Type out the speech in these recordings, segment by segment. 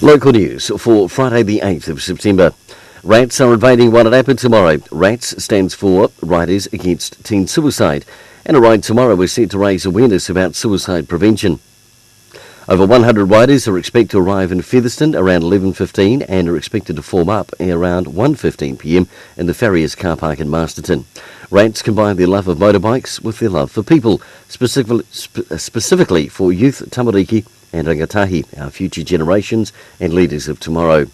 Local news for Friday the 8th of September. Rats are invading Wairarapa tomorrow. RATS stands for Riders Against Teen Suicide, and a ride tomorrow is set to raise awareness about suicide prevention. Over 100 riders are expected to arrive in Featherston around 11:15 and are expected to form up around 1:15 p.m. in the Farriers car park in Masterton. RATS combine their love of motorbikes with their love for people, specifically for youth, tamariki and rangatahi, our future generations and leaders of tomorrow.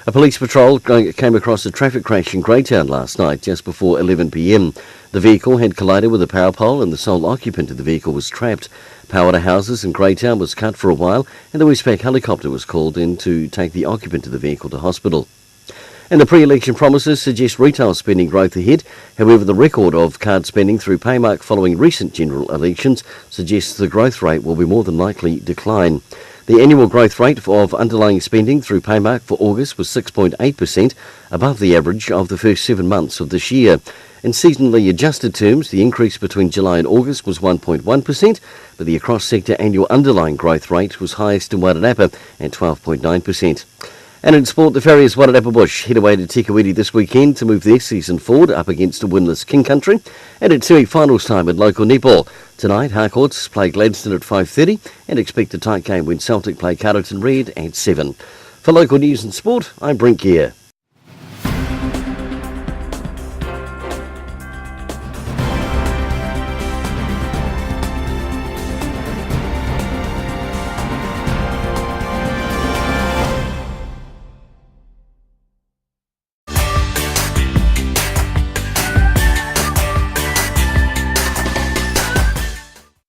A police patrol came across a traffic crash in Greytown last night just before 11 p.m. The vehicle had collided with a power pole and the sole occupant of the vehicle was trapped. Power to houses in Greytown was cut for a while and the Westpac helicopter was called in to take the occupant of the vehicle to hospital. And the pre-election promises suggest retail spending growth ahead. However, the record of card spending through Paymark following recent general elections suggests the growth rate will be more than likely decline. The annual growth rate of underlying spending through Paymark for August was 6.8%, above the average of the first 7 months of this year. In seasonally adjusted terms, the increase between July and August was 1.1%, but the across-sector annual underlying growth rate was highest in Wairarapa at 12.9%. And in sport, the Farriers Wairarapa Bush head away to Tikawiti this weekend to move their season forward up against a winless King Country. And at semi-finals time in local netball. Tonight, Harcourts play Gladstone at 5:30 and expect a tight game when Celtic play Carlton Red at 7. For local news and sport, I'm Brent Gare.